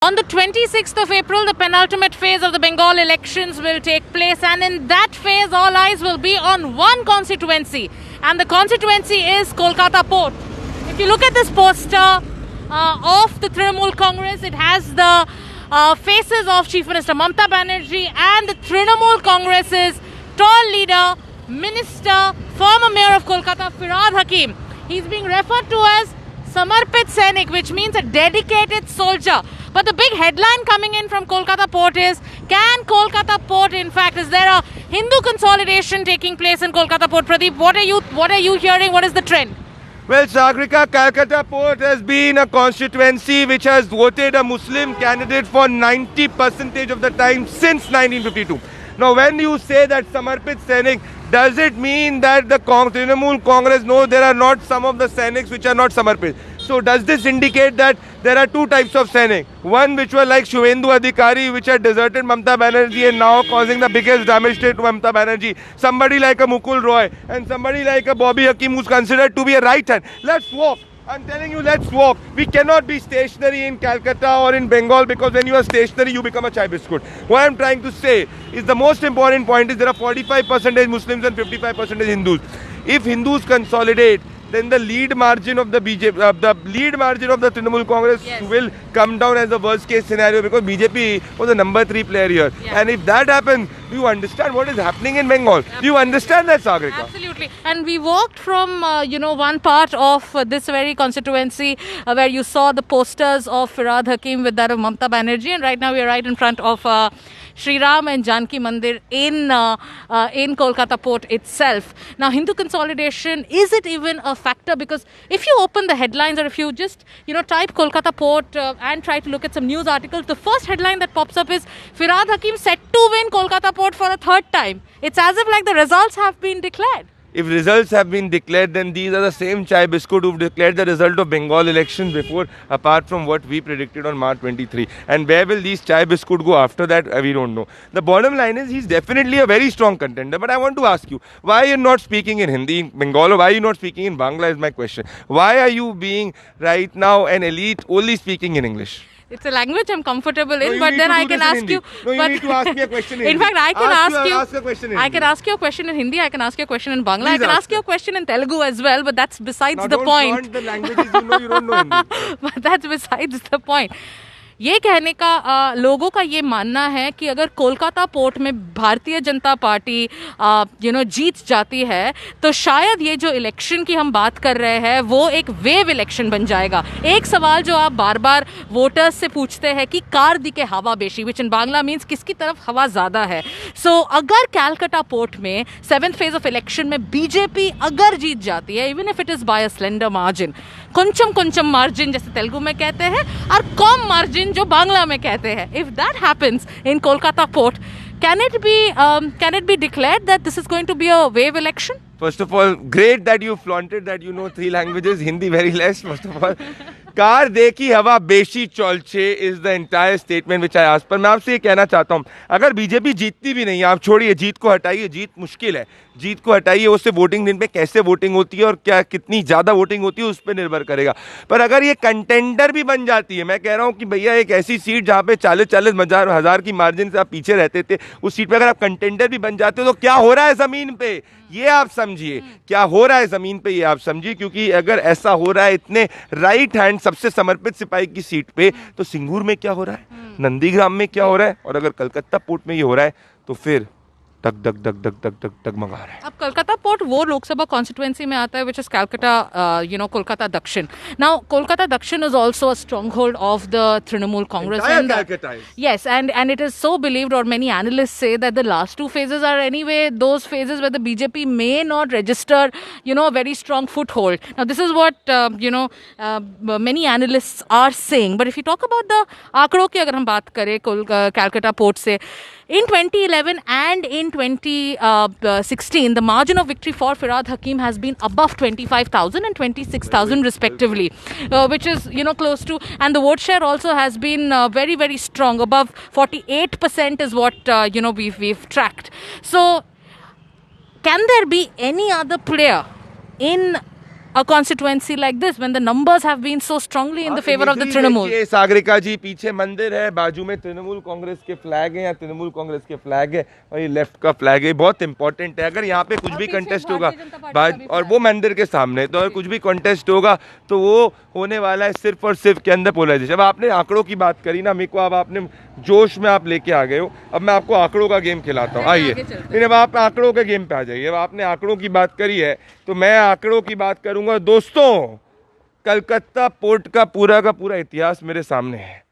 On the 26th of April, the penultimate phase of the Bengal elections will take place, and in that phase, all eyes will be on one constituency, and the constituency is Kolkata Port. If you look at this poster of the Trinamool Congress, it has the faces of Chief Minister Mamata Banerjee and the Trinamool Congress's tall leader, Minister, former Mayor of Kolkata, Firhad Hakim. He's being referred to as Samarpit Sainik, which means a dedicated soldier. But the big headline coming in from Kolkata Port is, can Kolkata Port, in fact, is there a Hindu consolidation taking place in Kolkata Port? Pradeep, what are you hearing? What is the trend? Well, Sagrika, Calcutta Port has been a constituency which has voted a Muslim candidate for 90% of the time since 1952. Now, when you say that Samarpit Sainik, does it mean that the Trinamool Congress, no, there are not some of the Sainiks which are not Samarpit? So does this indicate that there are two types of Sainik? One which were like Shubhendu Adhikari, which had deserted Mamata Banerjee and now causing the biggest damage to Mamata Banerjee. Somebody like a Mukul Roy and somebody like a Bobby Hakim who's considered to be a right hand. Let's walk. I'm telling you, let's walk. We cannot be stationary in Calcutta or in Bengal, because when you are stationary, you become a chai biscuit. What I'm trying to say is the most important point is there are 45% Muslims and 55% Hindus. If Hindus consolidate, then the lead margin of the BJP, the lead margin of the Trinamool Congress will come down as the worst case scenario, because BJP was the number 3 player here. Yeah. And if that happens, do you understand what is happening in Bengal? Absolutely. Do you understand that, Sagrika? Absolutely. And we walked from, one part of this very constituency where you saw the posters of Firhad Hakim with that of Mamata Banerjee. And right now we are right in front of Sri Ram and Janki Mandir in Kolkata Port itself. Now, Hindu consolidation, is it even a factor? Because if you open the headlines, or if you just type Kolkata Port and try to look at some news articles, the first headline that pops up is Firhad Hakim set to win Kolkata Port for a third time. It's as if like the results have been declared. If results have been declared, then these are the same chai biscuit who've declared the result of Bengal elections before, apart from what we predicted on March 23. And where will these chai biscuit go after that? We don't know. The bottom line is he's definitely a very strong contender. But I want to ask you, why you're not speaking in Hindi, in Bengal, or why are you not speaking in Bangla is my question. Why are you being right now an elite only speaking in English? It's a language I'm comfortable in, but then I can ask you. No, you need to ask me a question in Hindi. In fact, I can ask you. Ask a question in Hindi. I can ask you a question in Hindi. I can ask you a question in Bangla. Please I can ask you a question in Telugu as well. But that's besides now the point. Don't the languages you don't know Hindi. But that's besides the point. ये कहने का लोगों का ये मानना है कि अगर कोलकाता पोर्ट में भारतीय जनता पार्टी जीत जाती है तो शायद ये जो इलेक्शन की हम बात कर रहे हैं वो एक वेव इलेक्शन बन जाएगा. एक सवाल जो आप बार बार वोटर्स से पूछते हैं कि कार दिखे हवा बेशी, विच इन बांग्ला मीन्स किसकी तरफ हवा ज़्यादा है. सो अगर कैलकाटा पोर्ट में 7th फेज ऑफ इलेक्शन में बीजेपी अगर जीत जाती है, even if it is by a slender margin, कुंचम मार्जिन जैसे तेलुगु में कहते हैं, और कम मार्जिन जो बांग्ला में कहते हैं, if that happens in Kolkata Port, can it be declared that this is going to be a wave election? First of all, great that you flaunted that you know 3 languages, Hindi very less, first of all. कार देखी हवा बेशी चौलछे is the entire statement which I asked. पर मैं आपसे ये कहना चाहता हूँ, अगर बीजेपी जीतती भी नहीं, आप छोड़िए, जीत को हटाइए, जीत मुश्किल है, जीत को हटाइए, उससे वोटिंग दिन पे कैसे वोटिंग होती है और क्या कितनी ज़्यादा वोटिंग होती है उस पर निर्भर करेगा. पर अगर ये कंटेंडर भी बन जाती है, मैं कह रहा हूँ कि भैया एक ऐसी सीट जहाँ पे 40-40 हज़ार की मार्जिन से आप पीछे रहते थे, उस सीट पर अगर आप कंटेंडर भी बन जाते हो तो क्या हो रहा है ज़मीन पे ये आप समझिए. क्या हो रहा है ज़मीन पे ये आप समझिए, क्योंकि अगर ऐसा हो रहा है इतने राइट हैंड सबसे समर्पित सिपाही की सीट पे, तो सिंगूर में क्या हो रहा है, नंदीग्राम में क्या हो रहा है, और अगर कलकत्ता पोर्ट में ये हो रहा है तो फिर टक मंगा रहा है. अब कोलकाता पोर्ट वो लोकसभा कॉन्स्टिट्यूएंसी में आता है which is Calcutta, Kolkata Dakshin. Now Kolkata Dakshin is also a stronghold of the Trinamool Congress. Yes, and it is so believed, or many analysts say that the last 2 phases are anyway those phases where the BJP may not register a very strong foothold. Now this is what many analysts are saying. But if you talk about the आंकड़ों की अगर हम बात करें Calcutta Port से, in 2011 and in 2016, the margin of victory for Firhad Hakim has been above 25,000 and 26,000 respectively, which is, close to, and the vote share also has been very, very strong. Above 48% is what, we've tracked. So, can there be any other player in a constituency like this when the numbers have been so strongly in the favor of the Trinamool? Sagarika जी, पीछे मंदिर है, बाजू में तृणमूल कांग्रेस के flag है या तृणमूल कांग्रेस के flag है और ये लेफ्ट का फ्लैग है, बहुत इंपॉर्टेंट है। अगर यहाँ पे कुछ भी कंटेस्ट होगा और वो मंदिर के सामने, तो अगर कुछ भी कंटेस्ट होगा तो वो होने वाला है सिर्फ और सिर्फ के अंदर पोलराइजेशन। अब आपने आंकड़ों की बात करी ना, मेरे को अब आपने जोश में आप लेके आ गए हो, अब मैं आपको आंकड़ों का गेम खिलाता हूँ। आइए, अब आप आंकड़ों के गेम पे आ जाइए। अब आपने आंकड़ों की बात करी है तो मैं आंकड़ों की बात करूंगा। दोस्तों, कलकत्ता पोर्ट का पूरा इतिहास मेरे सामने है।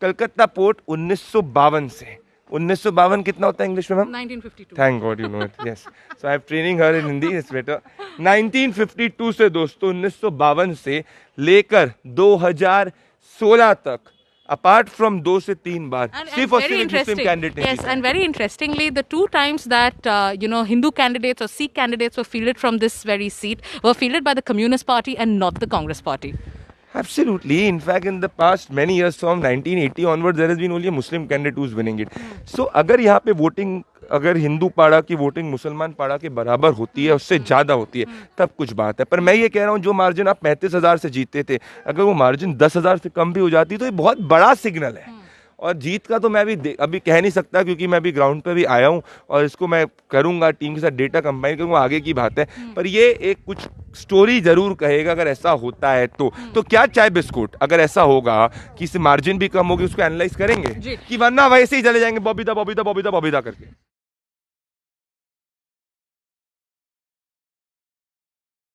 कलकत्ता पोर्ट 1952 से, 1952 कितना होता है इंग्लिश में ma'am? 1952. Thank God you know it, yes, so I am training her in Hindi, it's better. 1952 से दोस्तों, 1952 से लेकर 2016 तक, apart from 2 से 3 बार सिर्फ और सिर्फ मुस्लिम candidate. Yes, and very interestingly, the 2 times that Hindu candidates or Sikh candidates were fielded from this very seat were fielded by the Communist Party and not the Congress Party. Absolutely. In fact, in the past many years, from 1980 onwards, there has been only a Muslim candidate who is winning it. So, अगर यहाँ पे voting, अगर हिंदू पाड़ा की voting मुसलमान पाड़ा के बराबर होती है, उससे ज़्यादा होती है, तब कुछ बात है। पर मैं ये कह रहा हूँ, जो मार्जिन आप 35,000 से जीते थे, अगर वो मार्जिन 10,000 से कम भी हो जाती तो ये बहुत बड़ा सिग्नल है। और जीत का तो मैं अभी कह नहीं सकता, क्योंकि मैं अभी ग्राउंड पे भी आया हूँ और इसको मैं करूँगा, टीम के साथ डेटा कंबाइन करूँगा, आगे की बात है। पर ये एक कुछ स्टोरी जरूर कहेगा अगर ऐसा होता है तो क्या चाय बिस्कुट, अगर ऐसा होगा कि इससे मार्जिन भी कम होगी, उसको एनालाइज करेंगे कि वरना वैसे ही चले जाएंगे बॉबीदा बॉबीदा बॉबीदा बॉबीदा करके।